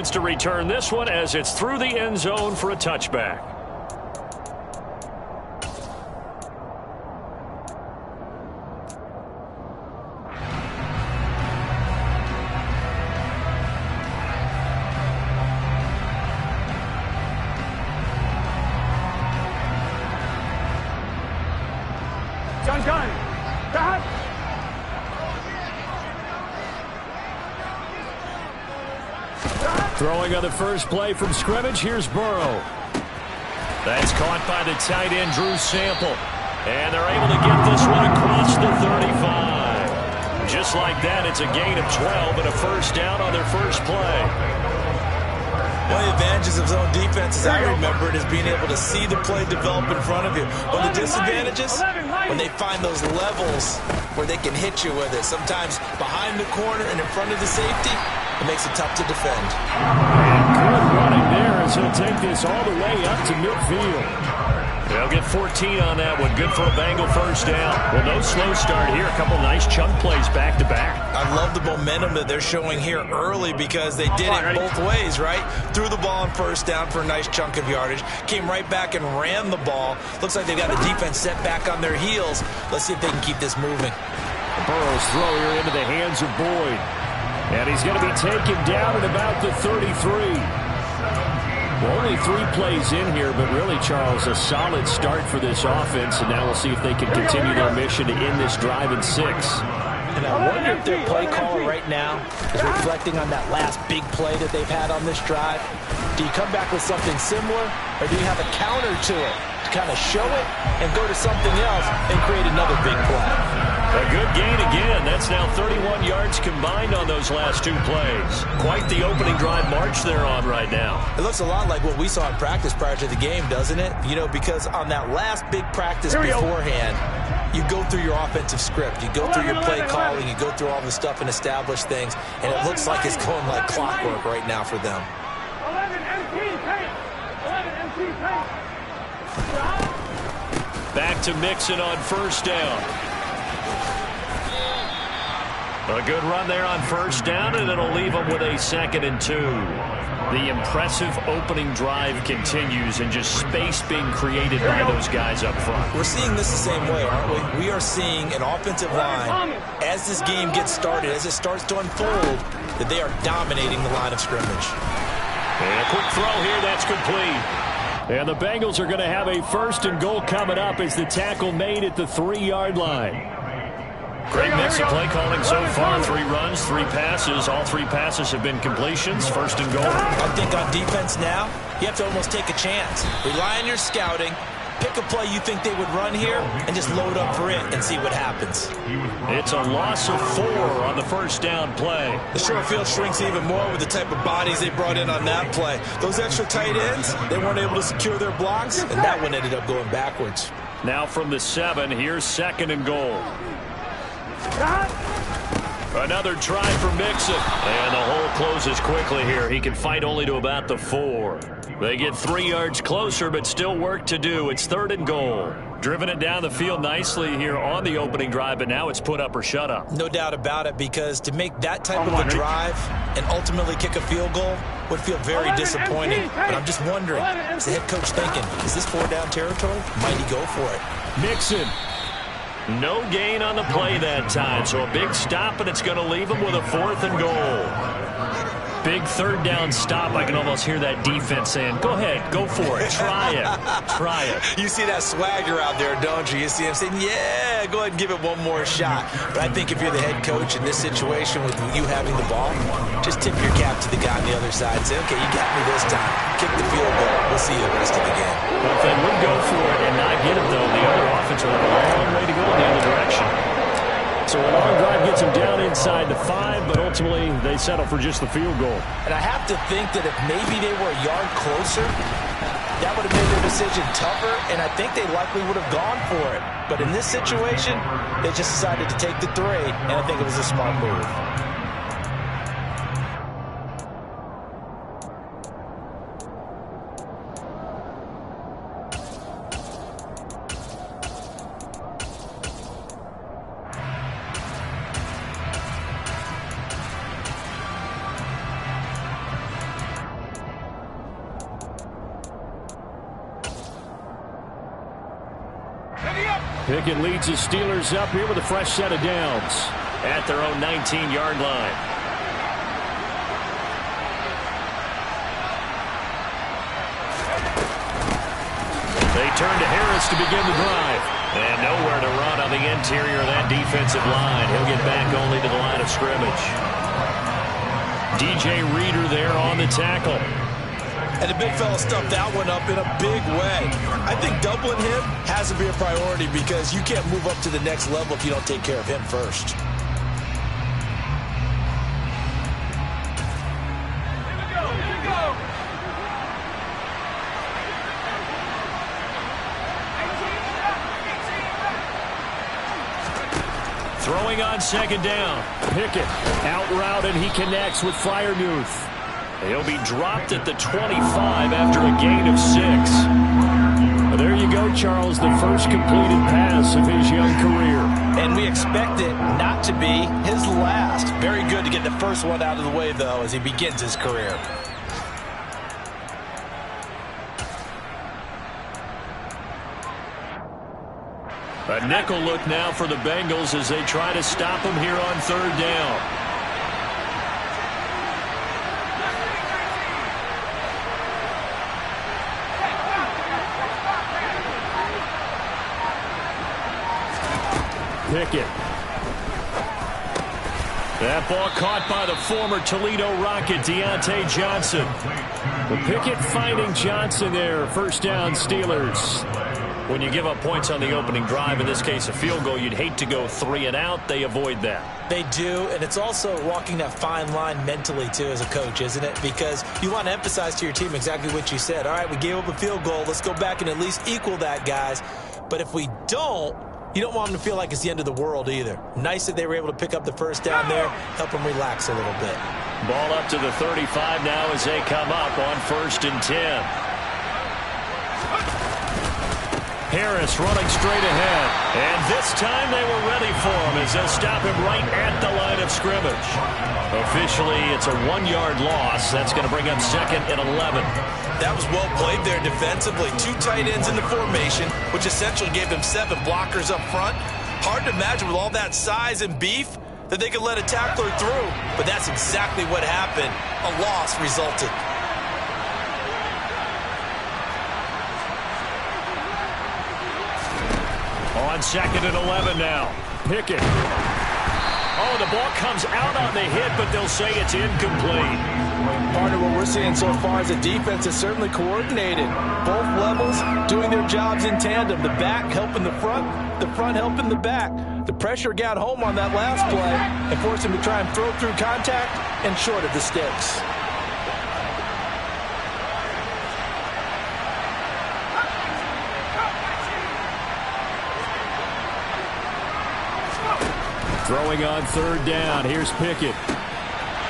To return this one as it's through the end zone for a touchback. Throwing on the first play from scrimmage, here's Burrow. That's caught by the tight end, Drew Sample. And they're able to get this one across the 35. Just like that, it's a gain of 12 and a first down on their first play. One of the advantages of zone defense, as I remember it, is being able to see the play develop in front of you. One of the disadvantages, when they find those levels where they can hit you with it. Sometimes behind the corner and in front of the safety, it makes it tough to defend. And good running there as he'll take this all the way up to midfield. They'll get 14 on that one. Good for a Bengal first down. Well, no slow start here. A couple nice chunk plays back-to-back. I love the momentum that they're showing here early because they did it both ways, right? Threw the ball on first down for a nice chunk of yardage. Came right back and ran the ball. Looks like they've got the defense set back on their heels. Let's see if they can keep this moving. Burrow's throw here into the hands of Boyd. And he's going to be taken down at about the 33. Well, only 3 plays in here, but really, Charles, a solid start for this offense. And now we'll see if they can continue their mission to end this drive in 6. And I wonder if their play caller right now is reflecting on that last big play that they've had on this drive. Do you come back with something similar, or do you have a counter to it to kind of show it and go to something else and create another big play? A good gain again. That's now 31 yards combined on those last 2 plays. Quite the opening drive march they're on right now. It looks a lot like what we saw in practice prior to the game, doesn't it? You know, because on that last big practice beforehand, you go through your offensive script. You go through your play calling. You go through all the stuff and establish things. And it looks like it's going like clockwork right now for them. 11 MT paint. Back to Mixon on first down. A good run there on first down, and it'll leave them with a 2nd and 2. The impressive opening drive continues, and just space being created by those guys up front. We're seeing this the same way, aren't we? We are seeing an offensive line, as this game gets started, as it starts to unfold, that they are dominating the line of scrimmage. And a quick throw here, that's complete. And the Bengals are going to have a 1st and goal coming up as the tackle made at the 3-yard line. Great mix of play calling so far. 3 runs, 3 passes. All 3 passes have been completions. 1st and goal. I think on defense now, you have to almost take a chance. Rely on your scouting. Pick a play you think they would run here and just load up for it and see what happens. It's a loss of 4 on the first down play. The short field shrinks even more with the type of bodies they brought in on that play. Those extra tight ends, they weren't able to secure their blocks, and that one ended up going backwards. Now from the 7, here's 2nd and goal. Another try for Mixon. And the hole closes quickly here. He can fight only to about the 4. They get 3 yards closer, but still work to do. It's 3rd and goal. Driven it down the field nicely here on the opening drive, but now it's put up or shut up. No doubt about it, because to make that type of a drive and ultimately kick a field goal would feel very disappointing. But I'm just wondering, is the head coach thinking, is this 4-down territory? Might he go for it? Mixon. No gain on the play that time, so a big stop, and it's going to leave them with a 4th and goal. Big 3rd down stop. I can almost hear that defense saying, go ahead, go for it, try it, try it. You see that swagger out there, don't you? You see him saying, yeah, go ahead and give it one more shot. But I think if you're the head coach in this situation with you having the ball, just tip your cap to the guy on the other side and say, okay, you got me this time. Kick the field goal. We'll see you the rest of the game. Well, if they would go for it and not get it, though, the other offense will have a long way to go in the other direction. So a long drive gets them down inside the 5, but ultimately they settle for just the field goal. And I have to think that if maybe they were a yard closer, that would have made their decision tougher, and I think they likely would have gone for it. But in this situation, they just decided to take the 3, and I think it was a smart move. Pickett leads the Steelers up here with a fresh set of downs at their own 19-yard line. They turn to Harris to begin the drive. And nowhere to run on the interior of that defensive line. He'll get back only to the line of scrimmage. DJ Reader there on the tackle. And the big fella stuffed that one up in a big way. I think doubling him has to be a priority because you can't move up to the next level if you don't take care of him first. Throwing on second down. Pickett out route, and he connects with Freiermuth. He'll be dropped at the 25 after a gain of 6. Well, there you go, Charles, the first completed pass of his young career. And we expect it not to be his last. Very good to get the first one out of the way, though, as he begins his career. A nickel look now for the Bengals as they try to stop him here on third down. Pickett. That ball caught by the former Toledo Rocket, Deontay Johnson. But Pickett finding Johnson there. First down, Steelers. When you give up points on the opening drive, in this case a field goal, you'd hate to go 3 and out. They avoid that. They do, and it's also walking that fine line mentally, too, as a coach, isn't it? Because you want to emphasize to your team exactly what you said. All right, we gave up a field goal. Let's go back and at least equal that, guys. But if we don't, you don't want them to feel like it's the end of the world either. Nice that they were able to pick up the first down there, help them relax a little bit. Ball up to the 35 now as they come up on 1st and 10. Harris running straight ahead. And this time they were ready for him as they'll stop him right at the line of scrimmage. Officially, it's a 1-yard loss. That's going to bring up 2nd and 11. That was well played there defensively. 2 tight ends in the formation, which essentially gave them 7 blockers up front. Hard to imagine with all that size and beef that they could let a tackler through. But that's exactly what happened. A loss resulted. On 2nd and 11 now. Pickett. Oh, the ball comes out on the hit, but they'll say it's incomplete. Part of what we're seeing so far is the defense is certainly coordinated. Both levels doing their jobs in tandem. The back helping the front helping the back. The pressure got home on that last play and forced him to try and throw through contact and short of the sticks. Throwing on 3rd down. Here's Pickett.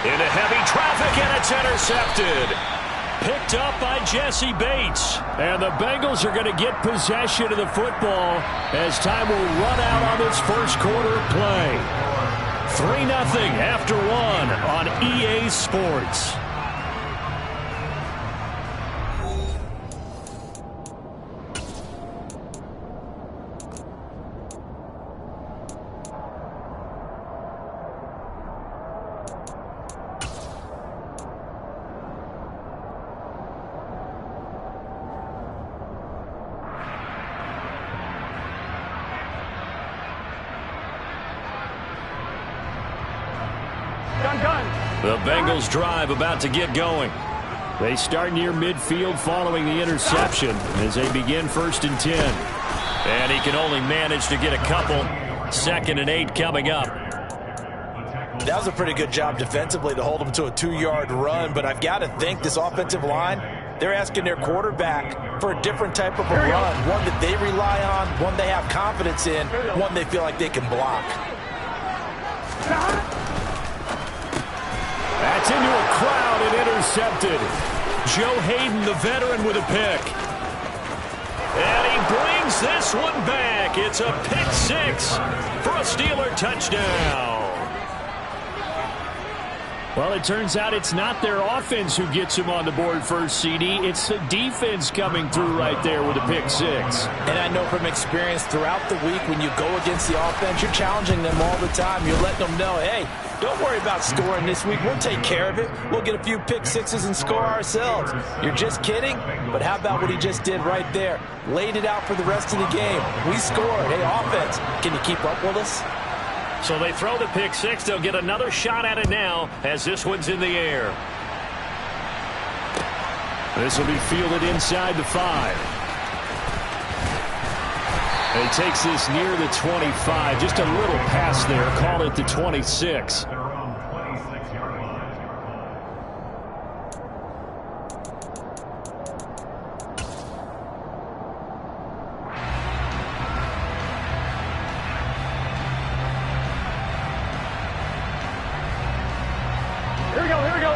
Into heavy traffic, and it's intercepted. Picked up by Jesse Bates. And the Bengals are going to get possession of the football as time will run out on this first quarter of play. 3-0 after 1 on EA Sports. The Bengals drive about to get going. They start near midfield following the interception as they begin 1st and 10. And he can only manage to get a couple. 2nd and 8 coming up. That was a pretty good job defensively to hold them to a 2-yard run, but I've got to think this offensive line, they're asking their quarterback for a different type of a run, one that they rely on, one they have confidence in, one they feel like they can block. That's into a crowd and intercepted. Joe Hayden, the veteran, with a pick. And he brings this one back. It's a pick 6 for a Steeler touchdown. Well, it turns out it's not their offense who gets him on the board first, CD. It's the defense coming through right there with a pick six. And I know from experience throughout the week when you go against the offense, you're challenging them all the time. You're letting them know, hey, don't worry about scoring this week. We'll take care of it. We'll get a few pick sixes and score ourselves. You're just kidding? But how about what he just did right there? Laid it out for the rest of the game. We scored. Hey, offense, can you keep up with us? So they throw the pick six. They'll get another shot at it now as this one's in the air. This will be fielded inside the 5. And he takes this near the 25. Just a little pass there. Call it the 26.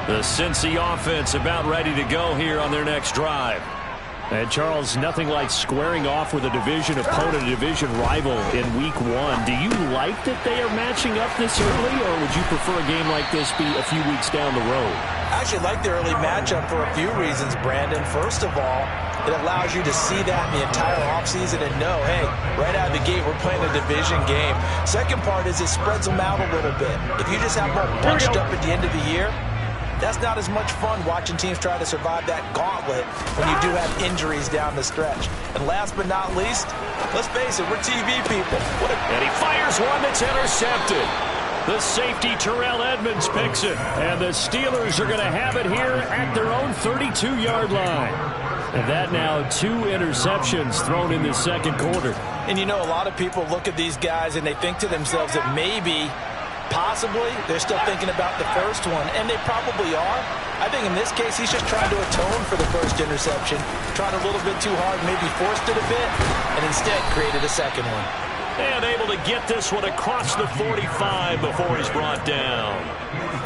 The Cincy offense about ready to go here on their next drive. And Charles, nothing like squaring off with a division opponent, a division rival in week 1. Do you like that they are matching up this early, or would you prefer a game like this be a few weeks down the road? I actually like the early matchup for a few reasons, Brandon. First of all, it allows you to see that in the entire offseason and know, hey, right out of the gate, we're playing a division game. Second part is it spreads them out a little bit. If you just have them bunched up at the end of the year, that's not as much fun watching teams try to survive that gauntlet when you do have injuries down the stretch. And last but not least, let's face it, we're TV people. And he fires one that's intercepted. The safety, Terrell Edmunds, picks it. And the Steelers are going to have it here at their own 32-yard line. And that now 2 interceptions thrown in the second quarter. And you know, a lot of people look at these guys and they think to themselves that maybe, possibly, they're still thinking about the first one, and they probably are. I think in this case, he's just trying to atone for the first interception, tried a little bit too hard, maybe forced it a bit, and instead created a second one. And able to get this one across the 45 before he's brought down.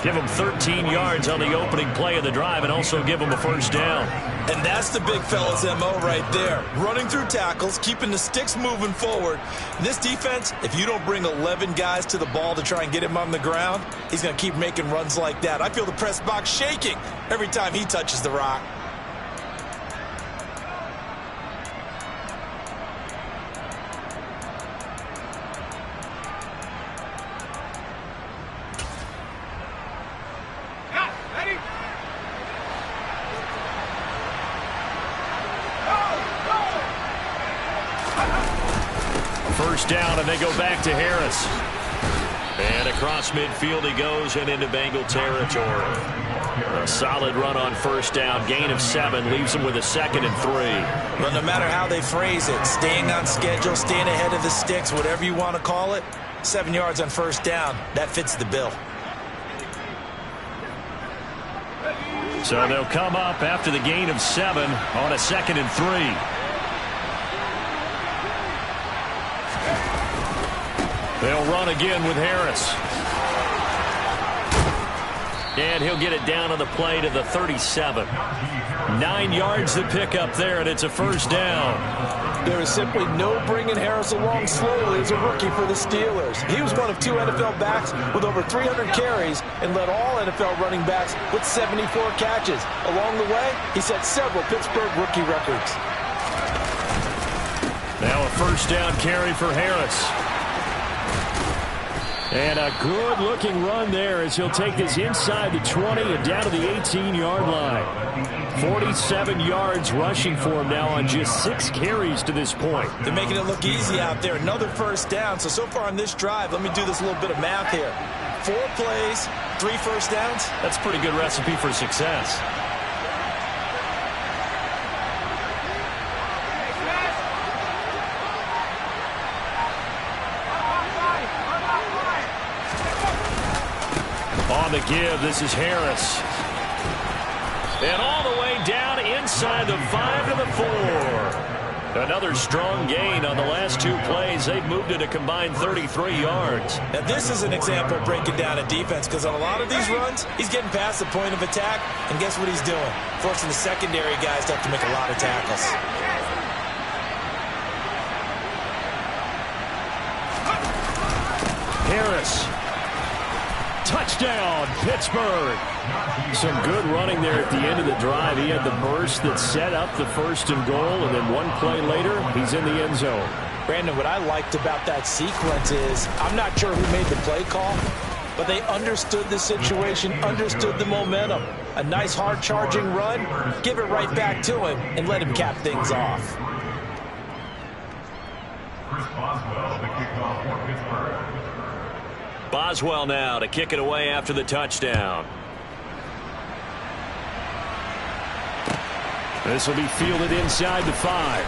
Give him 13 yards on the opening play of the drive and also give him a first down. And that's the big fella's MO right there. Running through tackles, keeping the sticks moving forward. This defense, if you don't bring 11 guys to the ball to try and get him on the ground, he's going to keep making runs like that. I feel the press box shaking every time he touches the rock. First down, and they go back to Harris. And across midfield he goes and into Bengal territory. A solid run on first down. Gain of 7 leaves them with a 2nd and 3. But no matter how they phrase it, staying on schedule, staying ahead of the sticks, whatever you want to call it, 7 yards on first down, that fits the bill. So they'll come up after the gain of 7 on a 2nd and 3. They'll run again with Harris. And he'll get it down on the play to the 37. 9 yards to pick up there, and it's a first down. There is simply no bringing Harris along slowly as a rookie for the Steelers. He was one of 2 NFL backs with over 300 carries and led all NFL running backs with 74 catches. Along the way, he set several Pittsburgh rookie records. Now a first down carry for Harris. And a good-looking run there as he'll take this inside the 20 and down to the 18-yard line. 47 yards rushing for him now on just 6 carries to this point. They're making it look easy out there. Another first down. So far on this drive, let me do this little bit of math here. 4 plays, 3 first downs. That's a pretty good recipe for success. On the give, this is Harris. And all the way down inside the 5 to the 4. Another strong gain on the last 2 plays. They've moved it a combined 33 yards. Now this is an example of breaking down a defense, because on a lot of these runs, he's getting past the point of attack, and guess what he's doing? Forcing the secondary guys to have to make a lot of tackles. Harris Touchdown, Pittsburgh. Some good running there at the end of the drive. He had the burst that set up the 1st and goal, and then one play later, he's in the end zone. Brandon, what I liked about that sequence is I'm not sure who made the play call, but they understood the situation, understood the momentum. A nice hard-charging run, give it right back to him, and let him cap things off. Boswell now to kick it away after the touchdown. This will be fielded inside the 5.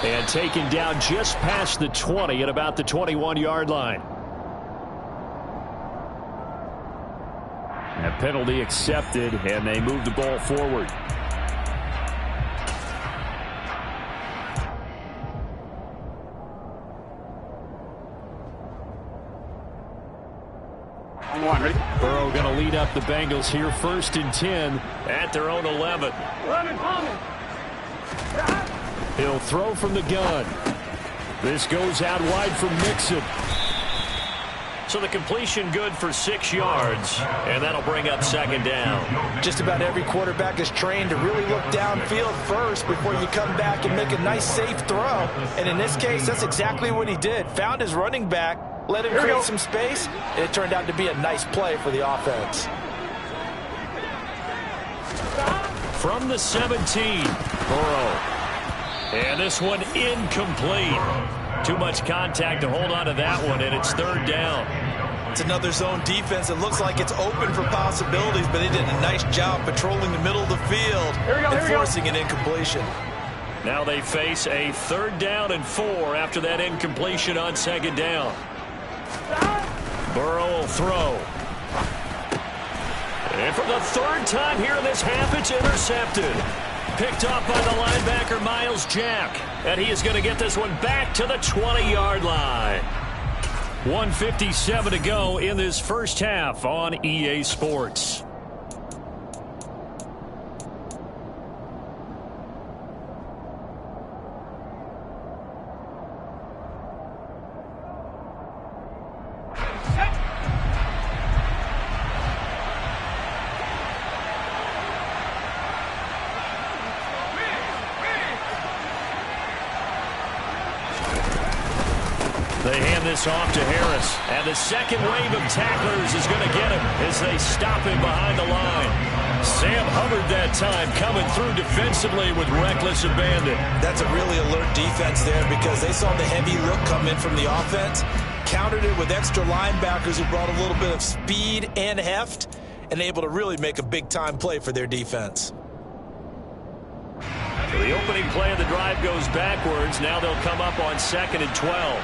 And taken down just past the 20 at about the 21-yard line. A penalty accepted, and they move the ball forward. Burrow going to lead up the Bengals here, 1st and 10 at their own 11. He'll throw from the gun. This goes out wide from Mixon. So the completion good for 6 yards, and that'll bring up 2nd down. Just about every quarterback is trained to really look downfield first before you come back and make a nice, safe throw. And in this case, that's exactly what he did. Found his running back, let him create some space, and it turned out to be a nice play for the offense. From the 17, Burrow. And this one incomplete. Too much contact to hold on to that one, and it's 3rd down. It's another zone defense. It looks like it's open for possibilities, but they did a nice job patrolling the middle of the field and forcing an incompletion. Now they face a 3rd down and 4 after that incompletion on 2nd down. Burrow will throw. And for the 3rd time here in this half, it's intercepted. Picked off by the linebacker, Myles Jack. And he is going to get this one back to the 20-yard line. 1:57 to go in this first half on EA Sports. They hand this off to Harris. And the second wave of tacklers is going to get him as they stop him behind the line. Sam Hubbard that time coming through defensively with reckless abandon. That's a really alert defense there because they saw the heavy look come in from the offense, countered it with extra linebackers who brought a little bit of speed and heft, and able to really make a big-time play for their defense. So the opening play of the drive goes backwards. Now they'll come up on 2nd and 12.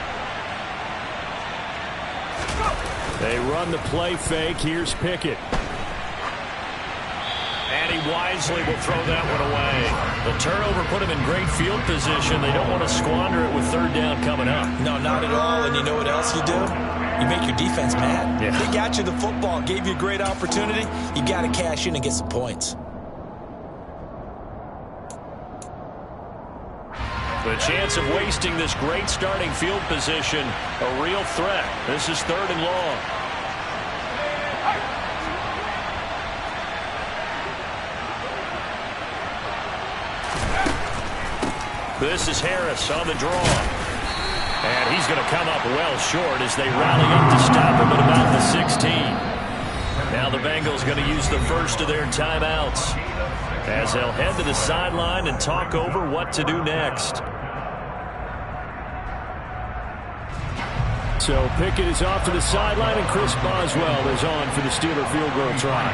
They run the play fake. Here's Pickett. And he wisely will throw that one away. The turnover put him in great field position. They don't want to squander it with 3rd down coming up. No, not at all. And you know what else you do? You make your defense mad. Yeah. They got you the football, gave you a great opportunity. You got to cash in and get some points. The chance of wasting this great starting field position, a real threat. This is 3rd and long. This is Harris on the draw. And he's going to come up well short as they rally up to stop him at about the 16. Now the Bengals going to use the first of their timeouts as they'll head to the sideline and talk over what to do next. So Pickett is off to the sideline, and Chris Boswell is on for the Steeler field goal try.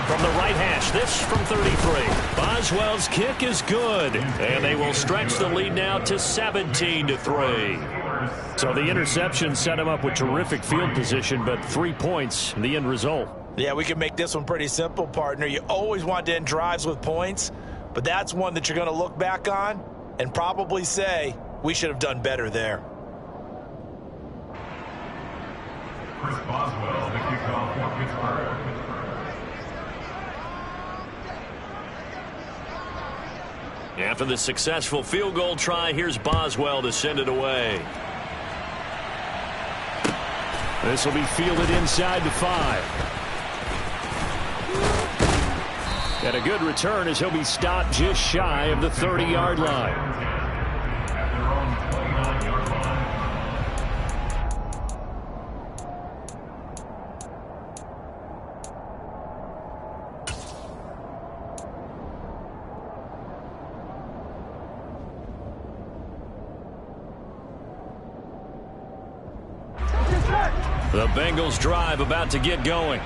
From the right hash, this from 33. Boswell's kick is good, and they will stretch the lead now to 17-3. So the interception set him up with terrific field position, but 3 points in the end result. Yeah, we can make this one pretty simple, partner. You always want to end drives with points, but that's one that you're going to look back on and probably say, we should have done better there. Chris Boswell, the kickoff for Pittsburgh. After the successful field goal try, here's Boswell to send it away. This will be fielded inside the 5. And a good return as he'll be stopped just shy of the 30-yard line. The Bengals drive about to get going.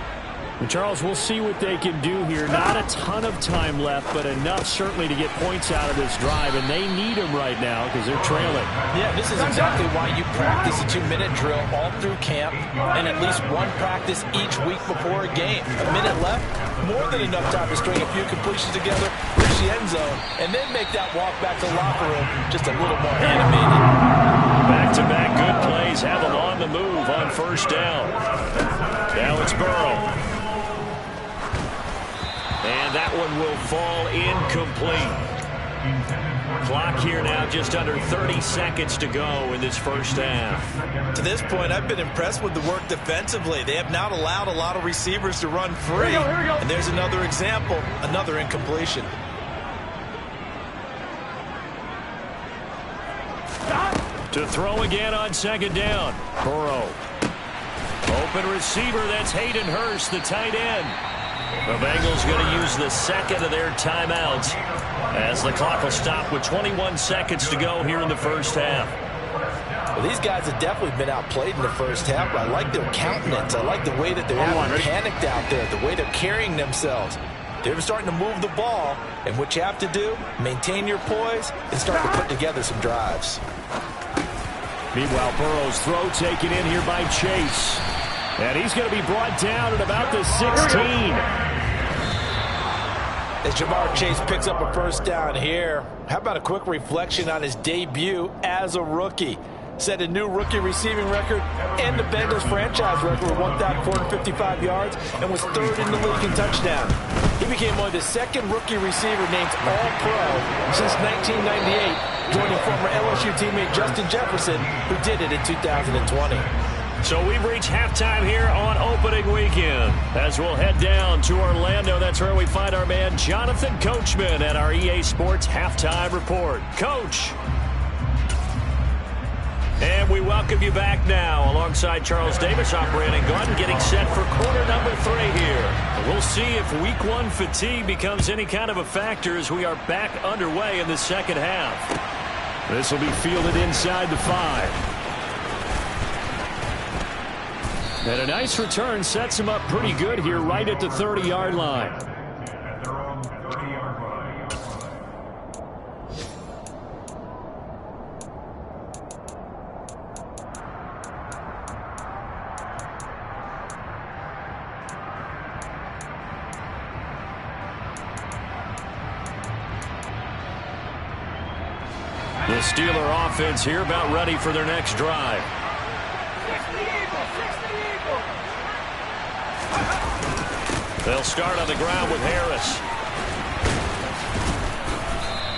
And Charles, we'll see what they can do here. Not a ton of time left, but enough certainly to get points out of this drive, and they need them right now because they're trailing. Yeah, this is exactly why you practice a 2-minute drill all through camp and at least one practice each week before a game. A minute left, more than enough time to string a few completions together, reach the end zone, and then make that walk back to the locker room just a little more animated. Back-to-back good plays have them on the move on first down. Now it's Burrow. And that one will fall incomplete. Clock here now just under 30 seconds to go in this first half. To this point, I've been impressed with the work defensively. They have not allowed a lot of receivers to run free. Here we go. And there's another example, another incompletion. To throw again on second down. Burrow. Open receiver, that's Hayden Hurst, the tight end. The Bengals going to use the second of their timeouts as the clock will stop with 21 seconds to go here in the first half. Well, these guys have definitely been outplayed in the first half, but I like their countenance. I like the way that they're panicked out there, the way they're carrying themselves. They're starting to move the ball, and what you have to do, maintain your poise and start to put together some drives. Meanwhile, Burrow's throw taken in here by Chase. And he's going to be brought down at about the 16. As Ja'Marr Chase picks up a first down here, how about a quick reflection on his debut as a rookie? Set a new rookie receiving record and the Bengals franchise record with 1,455 yards and was third in the league in touchdown. He became only the second rookie receiver named All-Pro since 1998, joining former LSU teammate Justin Jefferson, who did it in 2020. So we've reached halftime here on opening weekend. As we'll head down to Orlando, that's where we find our man Jonathan Coachman at our EA Sports Halftime Report. Coach. And we welcome you back now alongside Charles Davis. I'm Brandon Gaudin getting set for quarter number 3 here. We'll see if week 1 fatigue becomes any kind of a factor as we are back underway in the second half. This will be fielded inside the 5. And a nice return sets him up pretty good here right at the 30-yard line. At their own 30-yard line. The Steeler offense here about ready for their next drive. They'll start on the ground with Harris.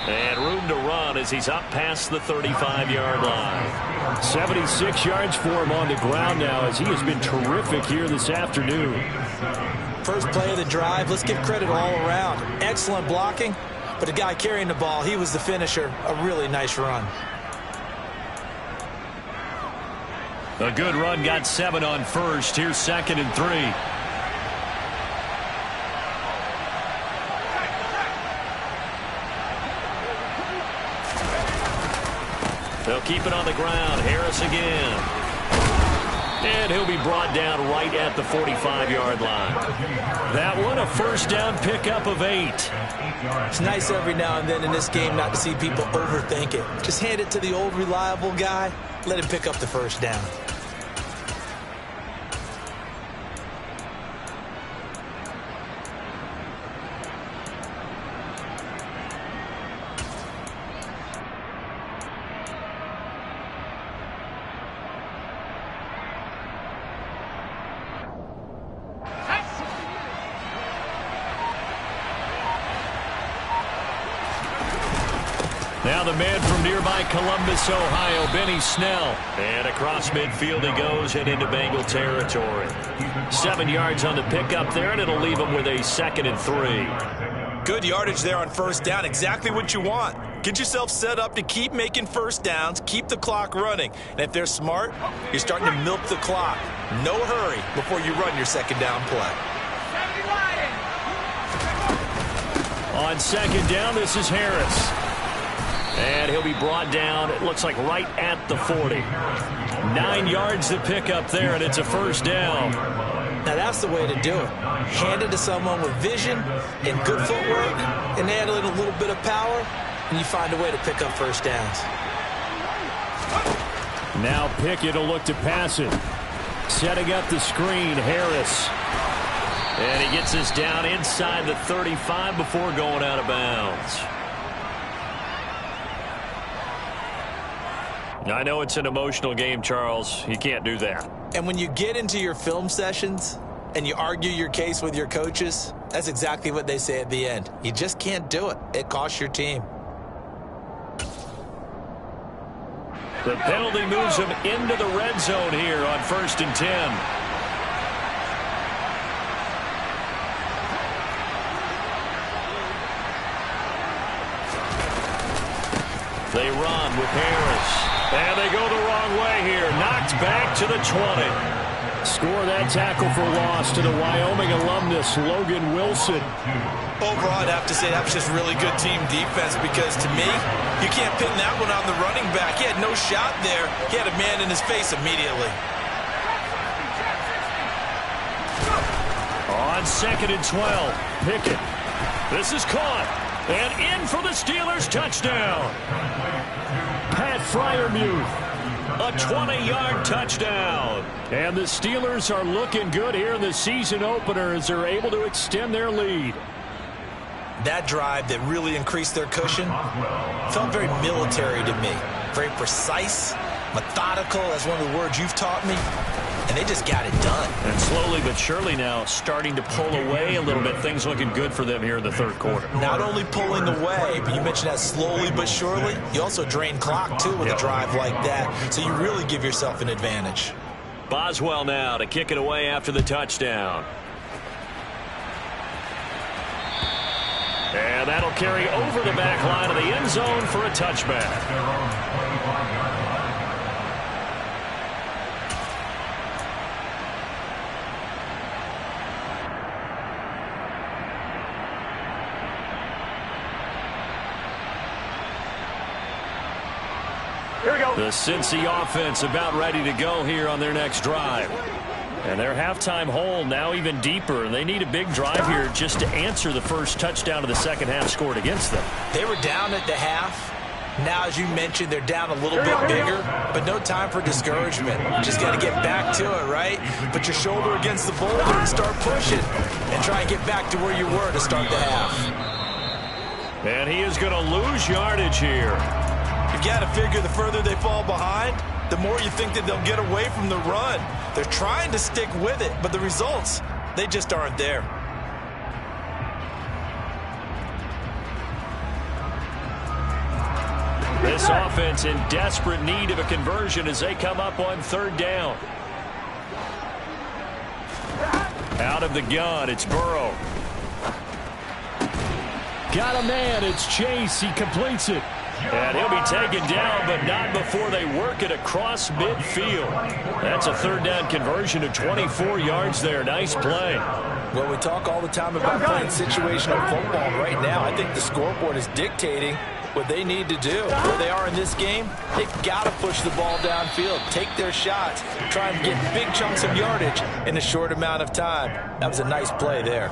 And room to run as he's up past the 35-yard line. 76 yards for him on the ground now as he has been terrific here this afternoon. First play of the drive, let's give credit all around. Excellent blocking, but the guy carrying the ball, he was the finisher. A really nice run. A good run, got 7 on first. Here's 2nd and 3. They'll keep it on the ground. Harris again. And he'll be brought down right at the 45-yard line. That one, a first down pickup of 8. It's nice every now and then in this game not to see people overthink it. Just hand it to the old reliable guy. Let him pick up the first down. Now the man from nearby Columbus, Ohio, Benny Snell. And across midfield he goes and into Bengal territory. 7 yards on the pickup there, and it'll leave him with a 2nd and 3. Good yardage there on first down. Exactly what you want. Get yourself set up to keep making first downs, keep the clock running. And if they're smart, you're starting to milk the clock. No hurry before you run your second down play. On second down, this is Harris. And he'll be brought down, it looks like right at the 40. 9 yards to pick up there, and it's a first down. Now that's the way to do it. Hand it to someone with vision and good footwork, and handle it a little bit of power, and you find a way to pick up first downs. Now Pickett will look to pass it. Setting up the screen, Harris. And he gets this down inside the 35 before going out of bounds. I know it's an emotional game, Charles. You can't do that. And when you get into your film sessions and you argue your case with your coaches, that's exactly what they say at the end. You just can't do it. It costs your team. The penalty moves him into the red zone here on 1st and 10. They run with Harris. And they go the wrong way here. Knocked back to the 20. Score that tackle for loss to the Wyoming alumnus, Logan Wilson. Overall, I'd have to say that was just really good team defense because, to me, you can't pin that one on the running back. He had no shot there. He had a man in his face immediately. On 2nd and 12, Pickett. This is caught. And in for the Steelers, touchdown. Pat Freiermuth, a 20-yard touchdown. And the Steelers are looking good here in the season opener as they're able to extend their lead. That drive that really increased their cushion felt very military to me. Very precise, methodical, that's one of the words you've taught me. And they just got it done. And slowly but surely now starting to pull away a little bit. Things looking good for them here in the third quarter. Not only pulling away, but you mentioned that slowly but surely. You also drain clock, too, with a drive like that. So you really give yourself an advantage. Boswell now to kick it away after the touchdown. And that'll carry over the back line of the end zone for a touchback. The Cincy offense about ready to go here on their next drive. And their halftime hole now even deeper. And they need a big drive here just to answer the first touchdown of the second half scored against them. They were down at the half. Now, as you mentioned, they're down a little bit bigger, but no time for discouragement. You just got to get back to it, right? Put your shoulder against the boulder and start pushing. And try and get back to where you were to start the half. And he is going to lose yardage here. You've got to figure the further they fall behind, the more you think that they'll get away from the run. They're trying to stick with it, but the results, they just aren't there. This offense in desperate need of a conversion as they come up on third down. Out of the gun, it's Burrow. Got a man, it's Chase. He completes it. And he'll be taken down, but not before they work it across midfield. That's a third down conversion of 24 yards there. Nice play. Well, we talk all the time about playing situational football. Right now, I think the scoreboard is dictating what they need to do. Where they are in this game, they've got to push the ball downfield, take their shots, try and get big chunks of yardage in a short amount of time. That was a nice play there.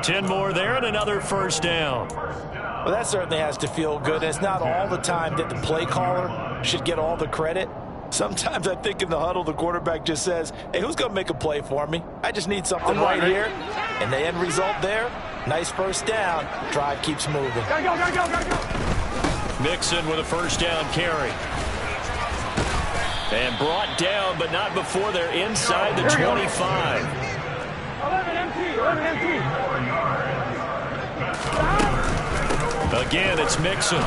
10 more there and another first down. Well, that certainly has to feel good. And it's not all the time that the play caller should get all the credit. Sometimes I think in the huddle, the quarterback just says, hey, who's going to make a play for me? I just need something right here. And the end result there, nice first down. Drive keeps moving. Mixon with a first down carry. And brought down, but not before they're inside the 25. 11 empty. Again, it's Mixon.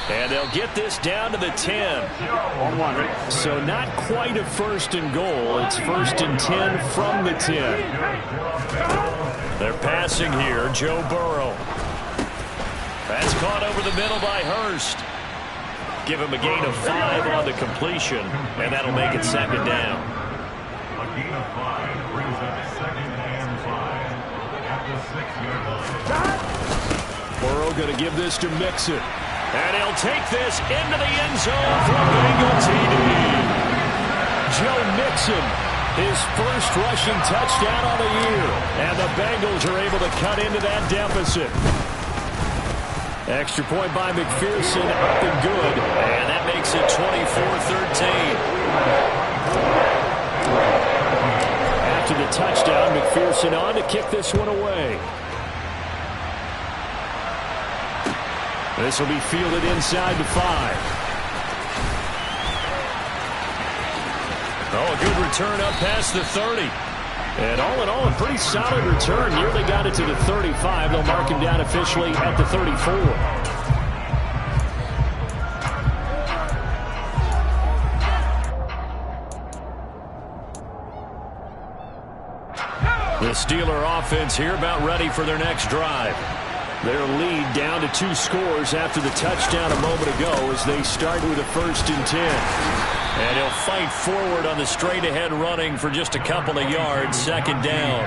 And they'll get this down to the 10. So not quite a first and goal. It's first and 10 from the 10. They're passing here. Joe Burrow. That's caught over the middle by Hurst. Give him a gain of 5 on the completion, and that'll make it second down. A gain of 5 brings up second and 5 at the 6-yard line. Burrow going to give this to Mixon. And he'll take this into the end zone for a Bengal TD. Joe Mixon, his first rushing touchdown on the year. And the Bengals are able to cut into that deficit. Extra point by McPherson, up and good. And that makes it 24-13. After the touchdown, McPherson on to kick this one away. This will be fielded inside the 5. Oh, a good return up past the 30. And all in all, a pretty solid return. Nearly got it to the 35. They'll mark him down officially at the 34. The Steeler offense here about ready for their next drive. Their lead down to 2 scores after the touchdown a moment ago as they start with a first and 10. And he'll fight forward on the straight-ahead running for just a couple of yards, second down.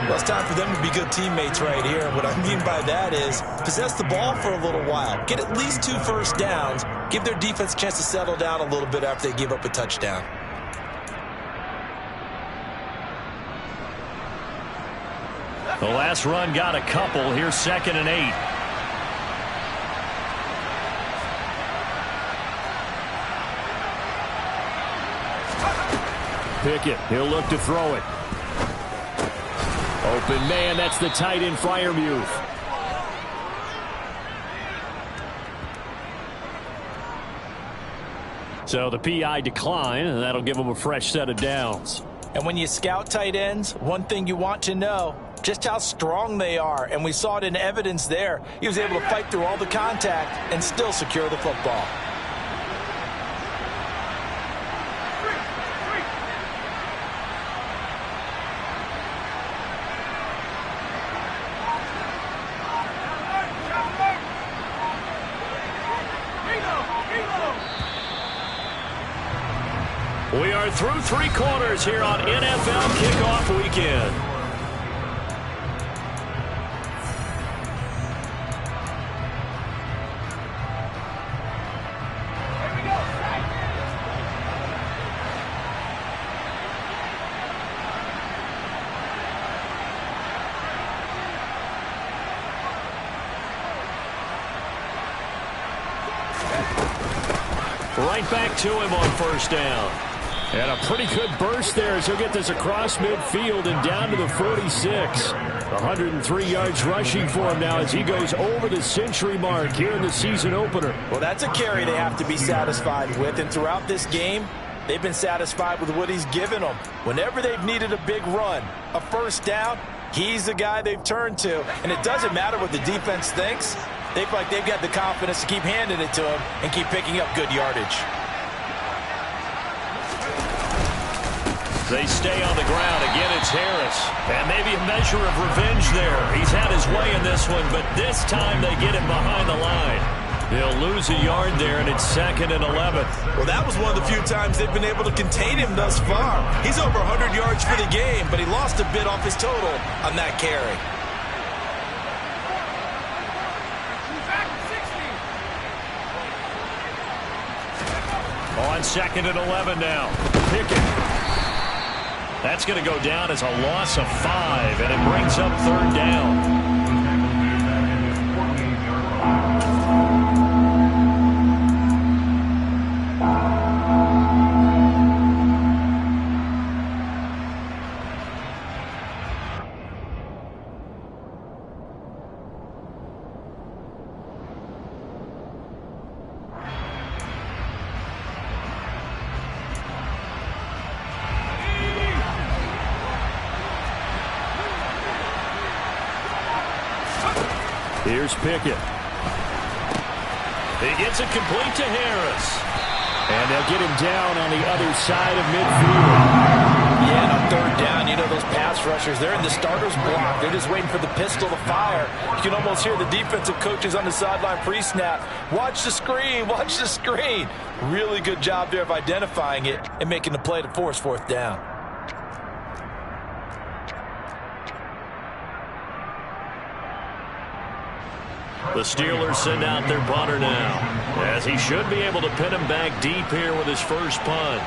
Well, it's time for them to be good teammates right here. What I mean by that is possess the ball for a little while. Get at least 2 first downs. Give their defense a chance to settle down a little bit after they give up a touchdown. The last run got a couple. Here's second and 8. Pickett, he'll look to throw it. Open man, that's the tight end Freiermuth. So the PI decline, and that'll give him a fresh set of downs. And when you scout tight ends, one thing you want to know, just how strong they are. And we saw it in evidence there. He was able to fight through all the contact and still secure the football. We are through 3 quarters here on NFL Kickoff Weekend. Right back to him on first down. And a pretty good burst there as he'll get this across midfield and down to the 46. 103 yards rushing for him now as he goes over the century mark here in the season opener. Well, that's a carry they have to be satisfied with. And throughout this game, they've been satisfied with what he's given them. Whenever they've needed a big run, a first down, he's the guy they've turned to. And it doesn't matter what the defense thinks. They feel like they've got the confidence to keep handing it to him and keep picking up good yardage. They stay on the ground. Again, it's Harris. And maybe a measure of revenge there. He's had his way in this one, but this time they get him behind the line. They'll lose a yard there, and it's second and 11. Well, that was one of the few times they've been able to contain him thus far. He's over 100 yards for the game, but he lost a bit off his total on that carry. On second and 11 now. Pickett. That's going to go down as a loss of 5, and it brings up third down. Here's Pickett. He gets it complete to Harris. And they'll get him down on the other side of midfield. Yeah, and on third down, you know those pass rushers, they're in the starter's block. They're just waiting for the pistol to fire. You can almost hear the defensive coaches on the sideline pre-snap. Watch the screen, watch the screen. Really good job there of identifying it and making the play to force fourth down. The Steelers send out their punter now, as he should be able to pin him back deep here with his first punt.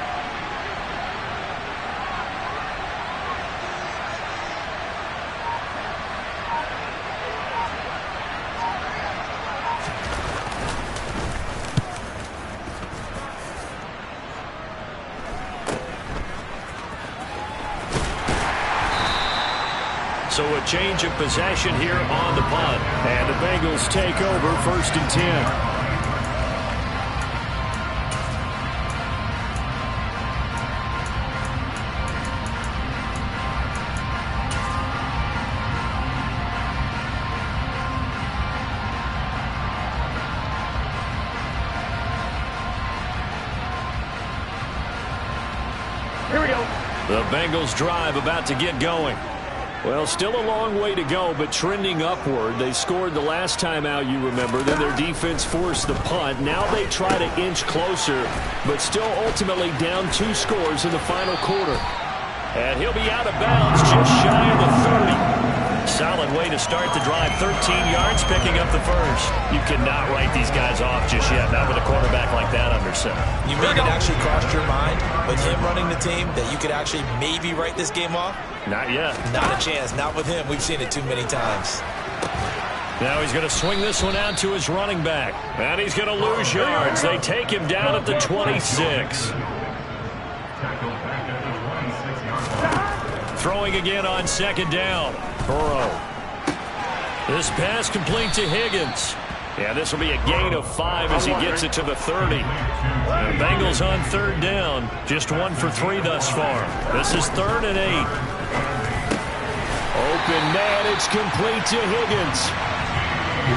So a change of possession here on the punt. And the Bengals take over first and 10. Here we go. The Bengals drive about to get going. Well, still a long way to go, but trending upward. They scored the last time out, you remember. Then their defense forced the punt. Now they try to inch closer, but still ultimately down 2 scores in the final quarter. And he'll be out of bounds just shy of the 30. Solid way to start the drive. 13 yards, picking up the first. You cannot write these guys off just yet, not with a quarterback like that under center. You made it actually cross your mind with him running the team that you could actually maybe write this game off? Not yet. Not a chance. Not with him. We've seen it too many times. Now he's going to swing this one out to his running back. And he's going to lose yards. They take him down at the 26. Throwing again on second down. Burrow. This pass complete to Higgins. Yeah, this will be a gain of 5 as he gets it to the 30. The Bengals on third down. Just 1 for 3 thus far. This is 3rd and 8. Open man, it's complete to Higgins.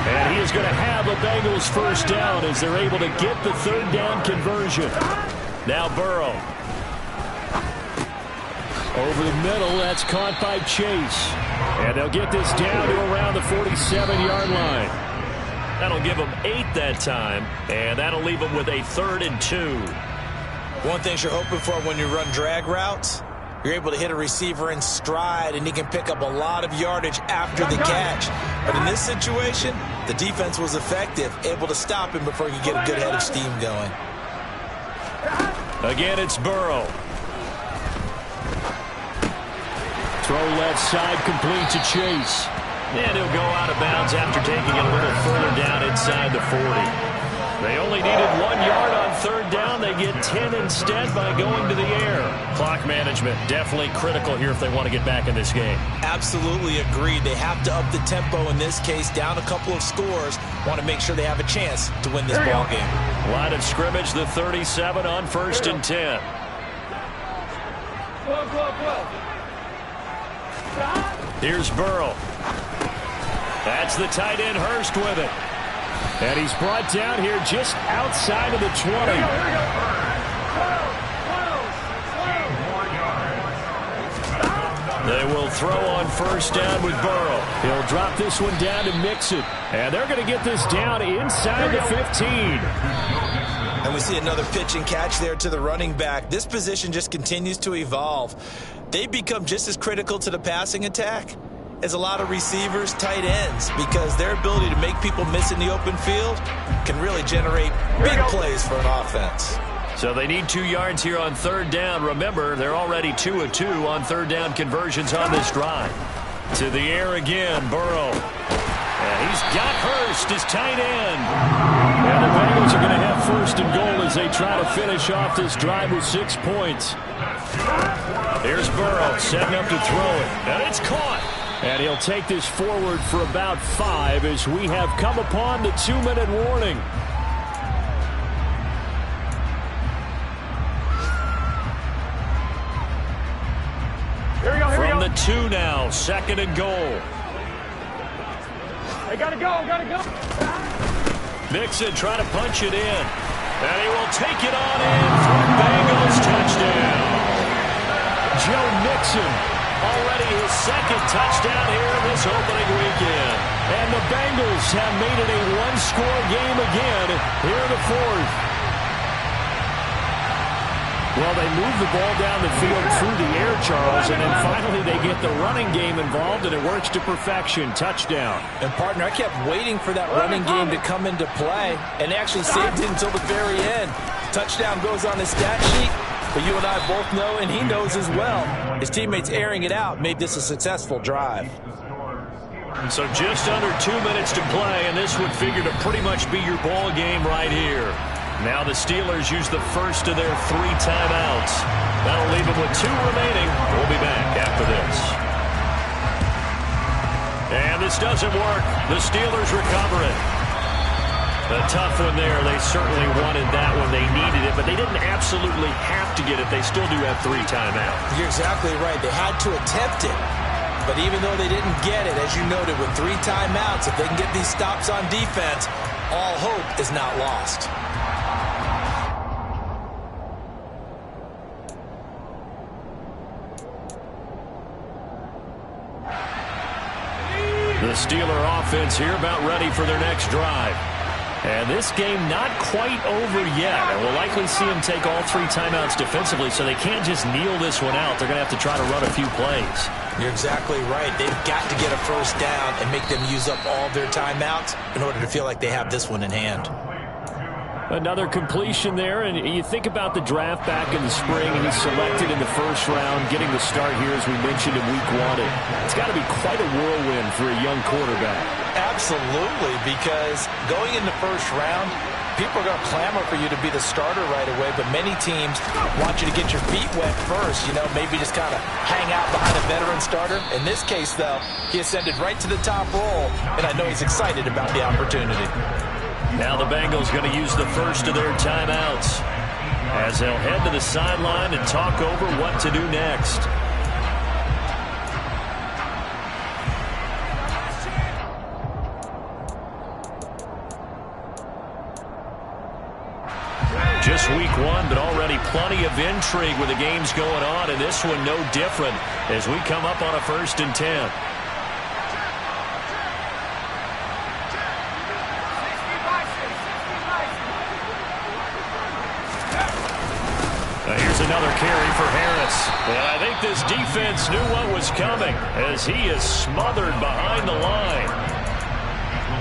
And he is going to have a Bengals first down as they're able to get the third down conversion. Now Burrow. Over the middle, that's caught by Chase. And they'll get this down to around the 47-yard line. That'll give them 8 that time, and that'll leave them with a 3rd and 2. One thing you're hoping for when you run drag routes, you're able to hit a receiver in stride, and he can pick up a lot of yardage after the catch. But in this situation, the defense was effective, able to stop him before he could get a good head of steam going. Again, it's Burrow. Throw left side, complete to Chase. And he'll go out of bounds after taking it a little further down inside the 40. They only needed 1 yard on third down. They get 10 instead by going to the air. Clock management definitely critical here if they want to get back in this game. Absolutely agreed. They have to up the tempo in this case, down a couple of scores. Want to make sure they have a chance to win this ball game. Line of scrimmage, the 37 on 1st and 10. Here's Burrow. That's the tight end Hurst with it. And he's brought down here just outside of the 20. They will throw on first down with Burrow. He'll drop this one down to Mixon. And they're going to get this down inside the 15. And we see another pitch and catch there to the running back. This position just continues to evolve. They become just as critical to the passing attack as a lot of receivers, tight ends, because their ability to make people miss in the open field can really generate big plays for an offense. So they need 2 yards here on third down. Remember, they're already 2 of 2 on third down conversions on this drive. To the air again, Burrow. And he's got Hurst, his tight end. And the Bengals are going to have 1st and goal as they try to finish off this drive with 6 points. Here's Burrow setting up to throw it. And it's caught. And he'll take this forward for about 5 as we have come upon the 2-minute warning. From the 2 now, 2nd and goal. They gotta go, gotta go. Mixon trying to punch it in. And he will take it on in for Bengals touchdown. Joe Mixon, already his second touchdown here this opening weekend. And the Bengals have made it a one-score game again here in the fourth. Well, they move the ball down the field through the air, Charles, and then finally they get the running game involved, and it works to perfection. Touchdown. And, partner, I kept waiting for that running game to come into play, and they actually saved it until the very end. Touchdown goes on the stat sheet, but you and I both know, and he knows as well, his teammates airing it out made this a successful drive. So just under 2 minutes to play, and this would figure to pretty much be your ball game right here. Now the Steelers use the first of their 3 timeouts. That'll leave them with 2 remaining. We'll be back after this. And this doesn't work. The Steelers recover it. A tough one there. They certainly wanted that one. They needed it, but they didn't absolutely have to get it. They still do have 3 timeouts. You're exactly right. They had to attempt it. But even though they didn't get it, as you noted, with 3 timeouts, if they can get these stops on defense, all hope is not lost. The Steeler offense here about ready for their next drive. And this game not quite over yet. And we'll likely see them take all 3 timeouts defensively, so they can't just kneel this one out. They're going to have to try to run a few plays. You're exactly right. They've got to get a first down and make them use up all their timeouts in order to feel like they have this one in hand. Another completion there, and you think about the draft back in the spring, and he's selected in the first round, getting the start here, as we mentioned, in week 1. It's got to be quite a whirlwind for a young quarterback. Absolutely, because going in the first round, people are going to clamor for you to be the starter right away, but many teams want you to get your feet wet first, maybe just kind of hang out behind a veteran starter. In this case, though, he ascended right to the top role, and I know he's excited about the opportunity. Now the Bengals going to use the first of their timeouts as they'll head to the sideline and talk over what to do next. Just week 1, but already plenty of intrigue with the games going on, and this one no different as we come up on a 1st and 10. Here's another carry for Harris. And I think this defense knew what was coming as he is smothered behind the line.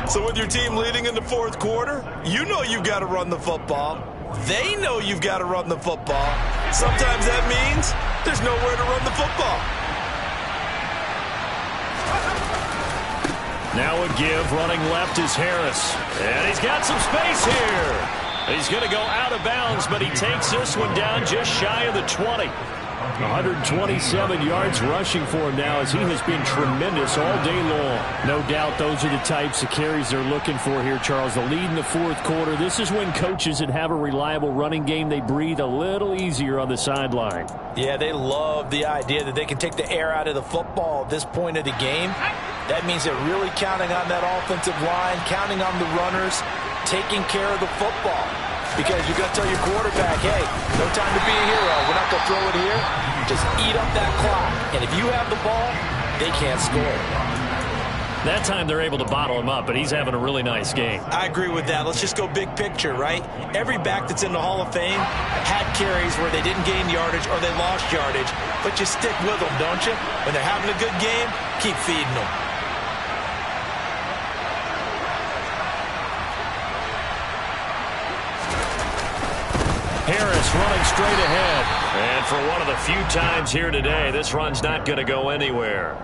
So with your team leading in the 4th quarter, you know you've got to run the football. They know you've got to run the football. Sometimes that means there's nowhere to run the football. Now a give, running left is Harris. And he's got some space here. He's going to go out of bounds, but he takes this one down just shy of the 20. 127 yards rushing for him now, as he has been tremendous all day long. No doubt those are the types of carries they're looking for here, Charles. The lead in the 4th quarter. This is when coaches that have a reliable running game, they breathe a little easier on the sideline. Yeah, they love the idea that they can take the air out of the football at this point of the game. That means they're really counting on that offensive line, counting on the runners, taking care of the football. Because you're going to tell your quarterback, hey, no time to be a hero. We're not going to throw it here. Just eat up that clock. And if you have the ball, they can't score. That time they're able to bottle him up, but he's having a really nice game. I agree with that. Let's just go big picture, right? Every back that's in the Hall of Fame had carries where they didn't gain yardage or they lost yardage. But you stick with them, don't you? When they're having a good game, keep feeding them. Harris running straight ahead. And for one of the few times here today, this run's not going to go anywhere.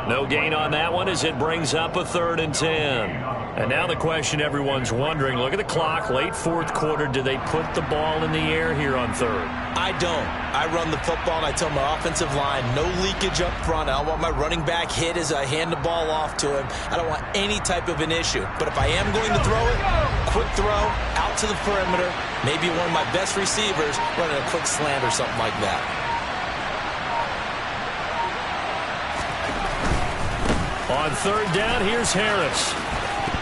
No gain on that one as it brings up a 3rd and 10. And now the question everyone's wondering, look at the clock, late 4th quarter. Do they put the ball in the air here on 3rd? I don't. I run the football and I tell my offensive line, no leakage up front. I don't want my running back hit as I hand the ball off to him. I don't want any type of an issue. But if I am going to throw it, quick throw, out to the perimeter, maybe one of my best receivers running a quick slant or something like that. On 3rd down, here's Harris.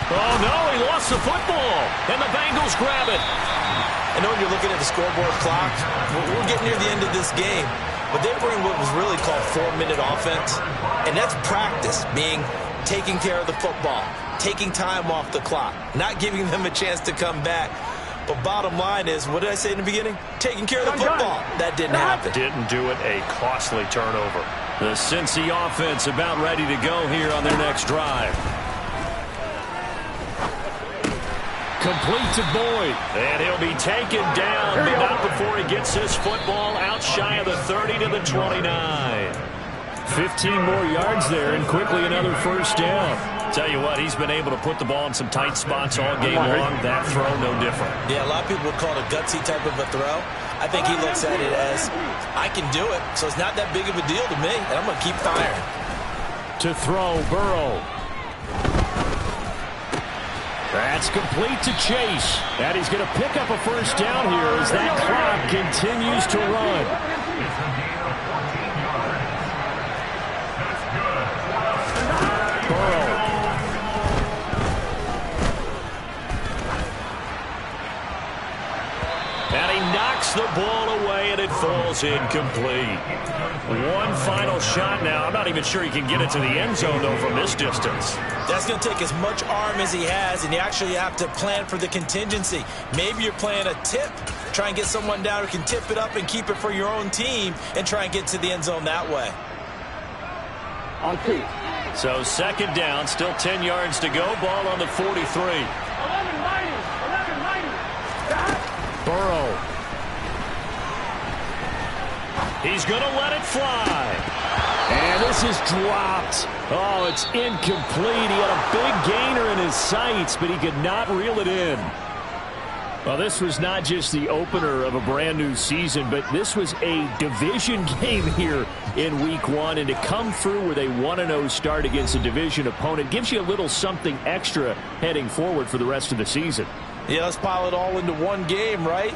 Oh, no, he lost the football. And the Bengals grab it. I know when you're looking at the scoreboard clock, we're getting near the end of this game. But they bring what was really called 4-minute offense. And that's practice, meaning taking care of the football, taking time off the clock, not giving them a chance to come back. But bottom line is, what did I say in the beginning? Taking care of the football. That didn't happen. Didn't do it. A costly turnover. The Cincy offense about ready to go here on their next drive. Complete to Boyd. And he'll be taken down, but not before he gets his football out shy of the 30 to the 29. 15 more yards there, and quickly another first down. Tell you what, he's been able to put the ball in some tight spots all game long. That throw, no different. Yeah, a lot of people would call it a gutsy type of a throw. I think he looks at it as, I can do it, so it's not that big of a deal to me, and I'm going to keep firing. To throw, Burrow. That's complete to Chase. And he's going to pick up a first down here as that clock continues to run. Burrow. And he knocks the ball away, and it falls incomplete. One final shot now. I'm not even sure he can get it to the end zone, though, from this distance. That's going to take as much arm as he has, and you actually have to plan for the contingency. Maybe you're playing a tip. Try and get someone down who can tip it up and keep it for your own team and try and get to the end zone that way. On 2. So second down, still 10 yards to go. Ball on the 43. 11-90. Burrow. He's going to let it fly. And this is dropped. Oh, it's incomplete. He had a big gainer in his sights, but he could not reel it in. Well, this was not just the opener of a brand new season, but this was a division game here in week 1. And to come through with a 1-0 start against a division opponent gives you a little something extra heading forward for the rest of the season. Yeah, let's pile it all into one game, right?